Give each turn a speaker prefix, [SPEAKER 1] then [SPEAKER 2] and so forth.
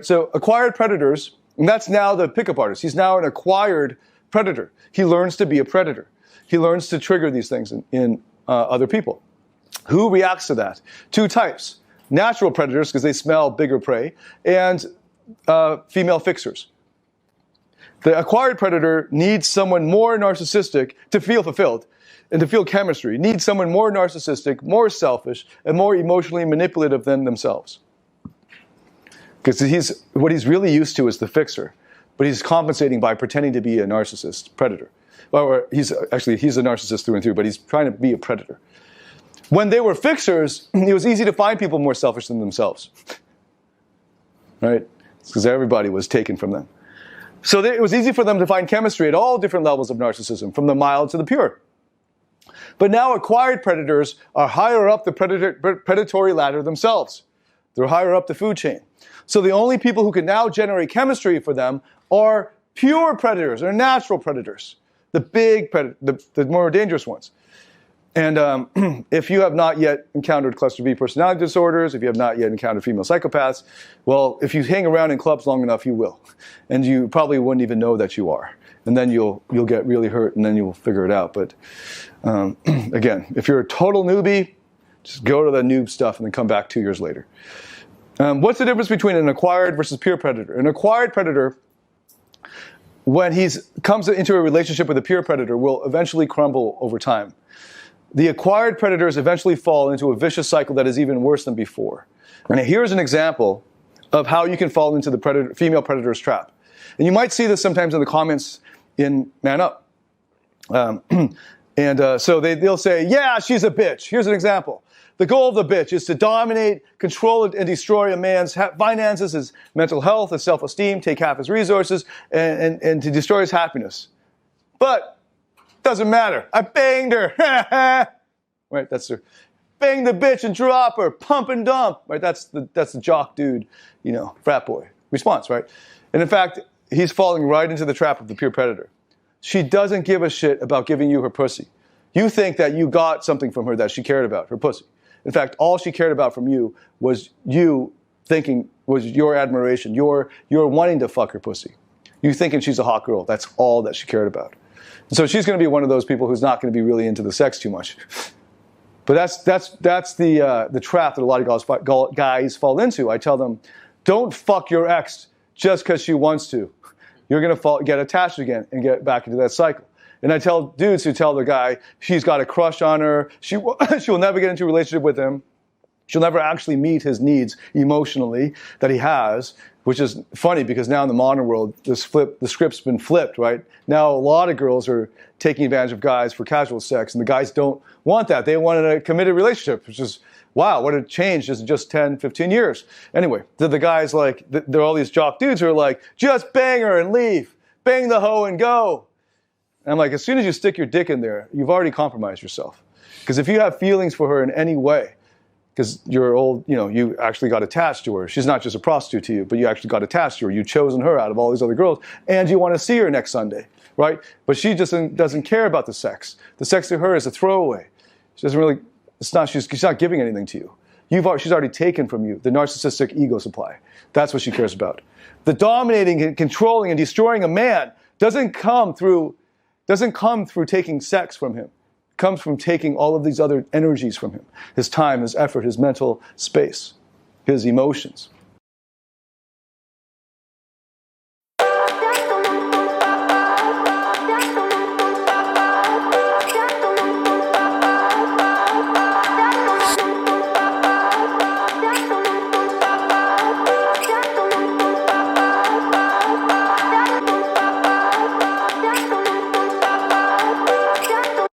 [SPEAKER 1] So acquired predators, and that's now the pickup artist. He's now an acquired predator. He learns to be a predator. He learns to trigger these things in other people. Who reacts to that? Two types. Natural predators, because they smell bigger prey, and female fixers. The acquired predator needs someone more narcissistic to feel fulfilled and to feel chemistry. Needs someone more narcissistic, more selfish, and more emotionally manipulative than themselves. Because what he's really used to is the fixer, but he's compensating by pretending to be a narcissist predator. Or he's a narcissist through and through, but he's trying to be a predator. When they were fixers, it was easy to find people more selfish than themselves. Right? Because everybody was taken from them. So it was easy for them to find chemistry at all different levels of narcissism, from the mild to the pure. But now acquired predators are higher up the predatory ladder themselves. They're higher up the food chain. So the only people who can now generate chemistry for them are pure predators, or natural predators. The big predators, the more dangerous ones. And if you have not yet encountered cluster B personality disorders, if you have not yet encountered female psychopaths, well, if you hang around in clubs long enough, you will. And you probably wouldn't even know that you are. And then you'll get really hurt, and then you'll figure it out. But again, if you're a total newbie, just go to the noob stuff and then come back 2 years later. What's the difference between an acquired versus pure predator? An acquired predator, when he comes into a relationship with a pure predator, will eventually crumble over time. The acquired predators eventually fall into a vicious cycle that is even worse than before. And here's an example of how you can fall into the female predator's trap. And you might see this sometimes in the comments in Man Up. So they'll say, yeah, she's a bitch. Here's an example. The goal of the bitch is to dominate, control, and destroy a man's finances, his mental health, his self-esteem, take half his resources, and to destroy his happiness. But doesn't matter. I banged her. Right? That's her. Bang the bitch and drop her. Pump and dump. Right? That's the jock dude, frat boy response, right? And in fact, he's falling right into the trap of the pure predator. She doesn't give a shit about giving you her pussy. You think that you got something from her that she cared about, her pussy. In fact, all she cared about from you was your admiration, your wanting to fuck her pussy. You thinking she's a hot girl. That's all that she cared about. So she's going to be one of those people who's not going to be really into the sex too much. But that's the trap that a lot of guys fall into. I tell them, don't fuck your ex just because she wants to. You're going to get attached again and get back into that cycle. And I tell dudes who tell the guy she's got a crush on her, she'll never get into a relationship with him, she'll never actually meet his needs emotionally that he has, which is funny because now in the modern world, the script's been flipped, right? Now a lot of girls are taking advantage of guys for casual sex, and the guys don't want that. They want a committed relationship, which is, wow, what a change in just 10, 15 years. Anyway, the guys there are all these jock dudes who are like, just bang her and leave. Bang the hoe and go. And I'm like, as soon as you stick your dick in there, you've already compromised yourself. Because if you have feelings for her in any way, because you actually got attached to her. She's not just a prostitute to you, but you actually got attached to her. You've chosen her out of all these other girls, and you want to see her next Sunday, right? But she just doesn't care about the sex. The sex to her is a throwaway. She doesn't really. She's not giving anything to you. She's already taken from you the narcissistic ego supply. That's what she cares about. The dominating and controlling and destroying a man doesn't come through taking sex from him. It comes from taking all of these other energies from him. His time, his effort, his mental space, his emotions.